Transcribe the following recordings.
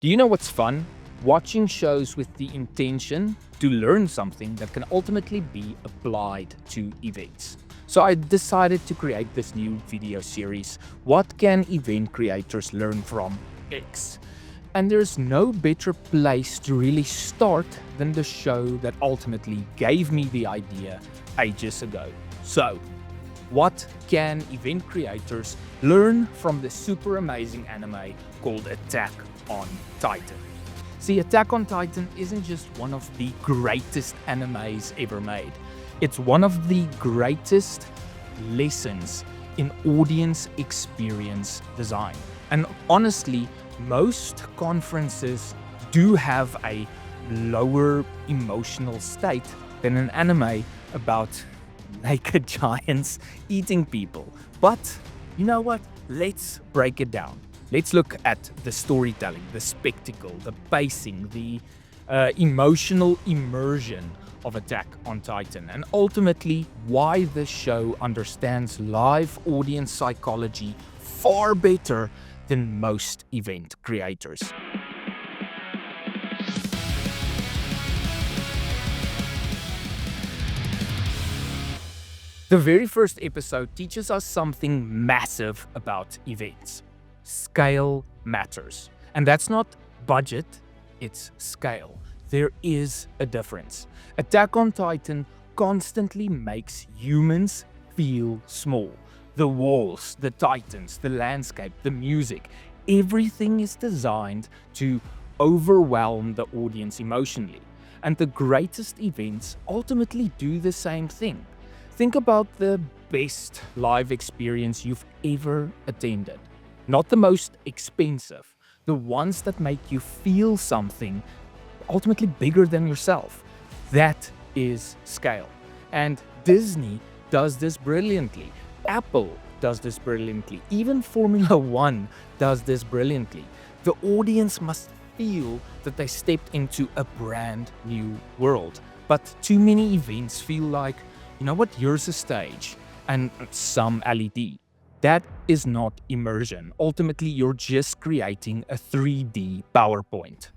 Do you know what's fun? Watching shows with the intention to learn something that can ultimately be applied to events. So I decided to create this new video series. What can event creators learn from X? And there's no better place to really start than the show that ultimately gave me the idea ages ago. So, what can event creators learn from the super amazing anime called Attack on Titan? See, Attack on Titan isn't just one of the greatest animes ever made, it's one of the greatest lessons in audience experience design. And honestly, most conferences do have a lower emotional state than an anime about naked giants eating people. But you know what? Let's break it down. Let's look at the storytelling, the spectacle, the pacing, the emotional immersion of Attack on Titan, and ultimately why this show understands live audience psychology far better than most event creators. The very first episode teaches us something massive about events. Scale matters. And that's not budget, it's scale. There is a difference. Attack on Titan constantly makes humans feel small. The walls, the titans, the landscape, the music, everything is designed to overwhelm the audience emotionally. And the greatest events ultimately do the same thing. Think about the best live experience you've ever attended. Not the most expensive, the ones that make you feel something ultimately bigger than yourself. That is scale. And Disney does this brilliantly. Apple does this brilliantly. Even Formula One does this brilliantly. The audience must feel that they stepped into a brand new world. But too many events feel like, you know what, here's a stage and some LED. That is not immersion. Ultimately, you're just creating a 3D PowerPoint.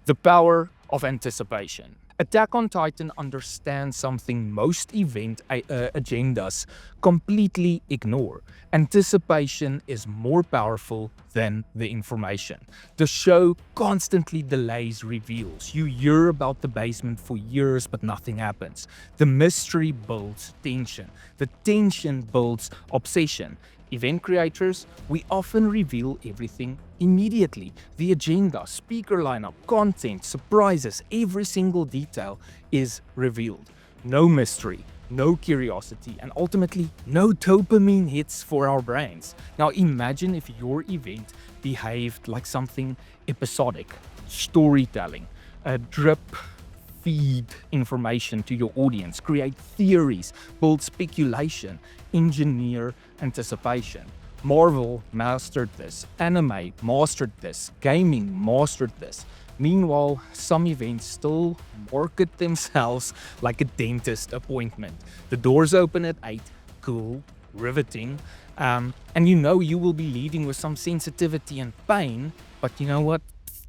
The power of anticipation. Attack on Titan understands something most event agendas completely ignore. Anticipation is more powerful than the information. The show constantly delays reveals. You hear about the basement for years, but nothing happens. The mystery builds tension. The tension builds obsession. Event creators, we often reveal everything immediately. The agenda, speaker lineup, content, surprises, every single detail is revealed. No mystery, no curiosity, and ultimately no dopamine hits for our brains. Now imagine if your event behaved like something episodic, storytelling, a drip feed information to your audience, create theories, build speculation, engineer anticipation. Marvel mastered this, anime mastered this, gaming mastered this. Meanwhile, some events still market themselves like a dentist appointment. The doors open at 8, cool, riveting, and you will be leading with some sensitivity and pain, but you know what?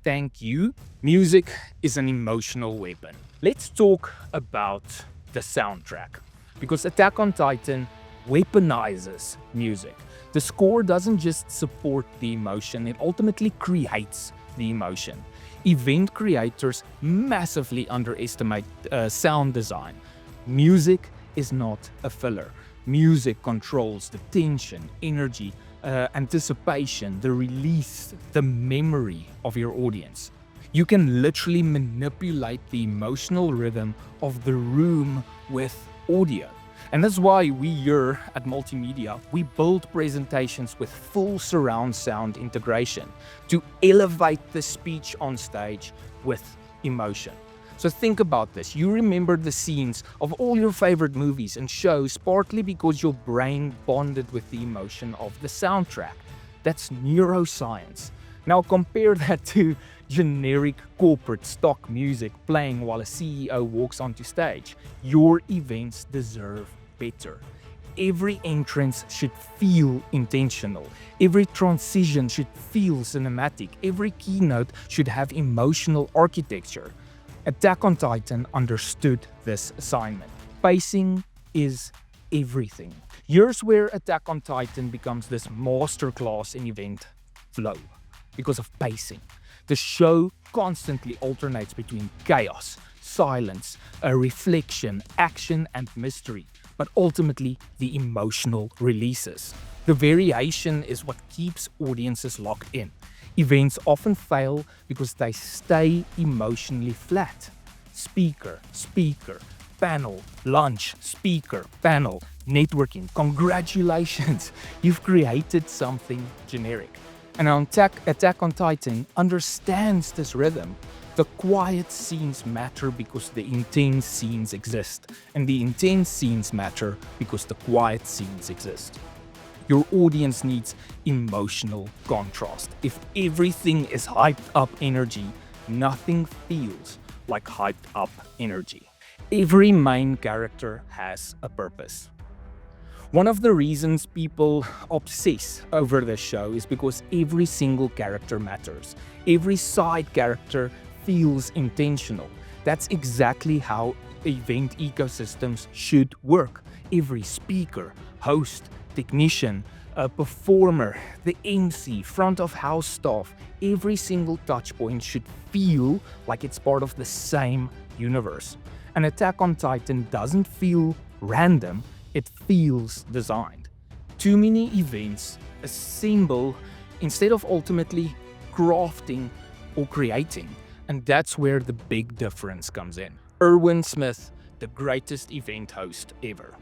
Thank you. Music is an emotional weapon. Let's talk about the soundtrack, because Attack on Titan weaponizes music. The score doesn't just support the emotion, it ultimately creates the emotion. Event creators massively underestimate sound design. Music is not a filler. Music controls the tension, energy, anticipation, the release, the memory of your audience. You can literally manipulate the emotional rhythm of the room with audio. And that's why we here at Multimedia, we build presentations with full surround sound integration to elevate the speech on stage with emotion. So think about this. You remember the scenes of all your favorite movies and shows partly because your brain bonded with the emotion of the soundtrack. That's neuroscience. Now compare that to generic corporate stock music playing while a CEO walks onto stage. Your events deserve better. every entrance should feel intentional. Every transition should feel cinematic. Every keynote should have emotional architecture. Attack on Titan understood this assignment. Pacing is everything. Here's where Attack on Titan becomes this masterclass in event flow because of pacing. The show constantly alternates between chaos, silence, a reflection, action, and mystery, but ultimately the emotional releases. The variation is what keeps audiences locked in. Events often fail because they stay emotionally flat. Speaker, panel, lunch, speaker, panel, networking. Congratulations, you've created something generic. And Attack on Titan understands this rhythm. The quiet scenes matter because the intense scenes exist, and the intense scenes matter because the quiet scenes exist. Your audience needs emotional contrast. If everything is hyped up energy, nothing feels like hyped up energy. Every main character has a purpose. One of the reasons people obsess over this show is because every single character matters. Every side character feels intentional. That's exactly how event ecosystems should work. Every speaker, host, technician, a performer, the MC, front of house staff, every single touch point should feel like it's part of the same universe. An Attack on Titan doesn't feel random, it feels designed. Too many events assemble instead of ultimately crafting or creating. And that's where the big difference comes in. Erwin Smith, the greatest event host ever.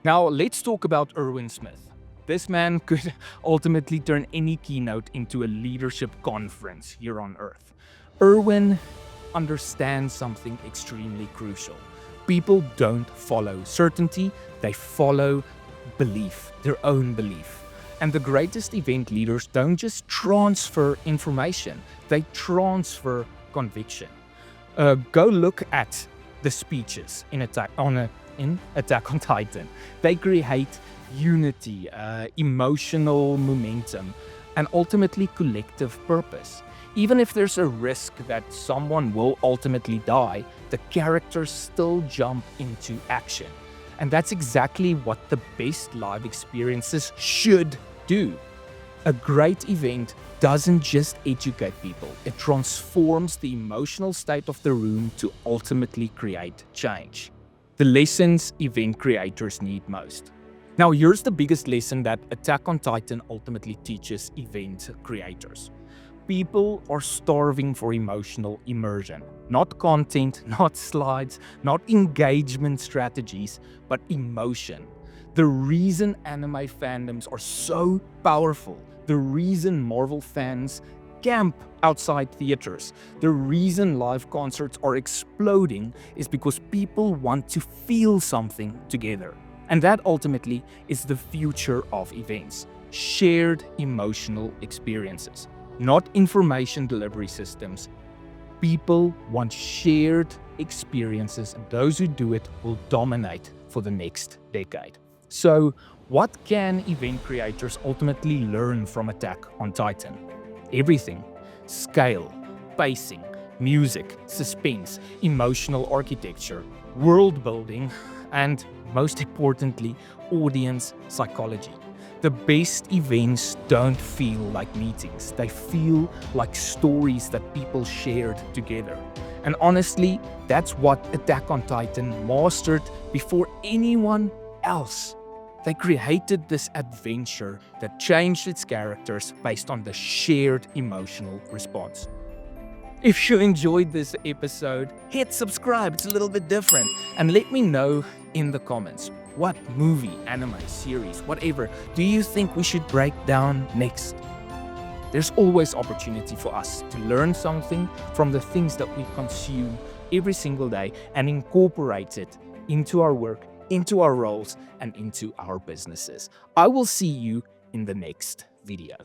Now, let's talk about Erwin Smith. This man could ultimately turn any keynote into a leadership conference here on Earth. Erwin understands something extremely crucial. People don't follow certainty, they follow belief, their own belief. And the greatest event leaders don't just transfer information, they transfer conviction. Go look at the speeches in Attack on Titan. They create unity, emotional momentum, and ultimately collective purpose. Even if there's a risk that someone will ultimately die, the characters still jump into action. And that's exactly what the best live experiences should do. A great event doesn't just educate people, it transforms the emotional state of the room to ultimately create change. The lessons event creators need most. Now, here's the biggest lesson that Attack on Titan ultimately teaches event creators. People are starving for emotional immersion. Not content, not slides, not engagement strategies, but emotion. The reason anime fandoms are so powerful, the reason Marvel fans camp outside theaters, the reason live concerts are exploding is because people want to feel something together. And that ultimately is the future of events. Shared emotional experiences, not information delivery systems. People want shared experiences, and those who do it will dominate for the next decade. So, what can event creators ultimately learn from Attack on Titan? Everything. Scale, pacing, music, suspense, emotional architecture, world building, and most importantly, audience psychology. The best events don't feel like meetings. They feel like stories that people shared together. And honestly, that's what Attack on Titan mastered before anyone else. They created this adventure that changed its characters based on the shared emotional response. If you enjoyed this episode, hit subscribe, it's a little bit different. And let me know in the comments, what movie, anime, series, whatever, do you think we should break down next? There's always opportunity for us to learn something from the things that we consume every single day and incorporate it into our work, into our roles, and into our businesses. I will see you in the next video.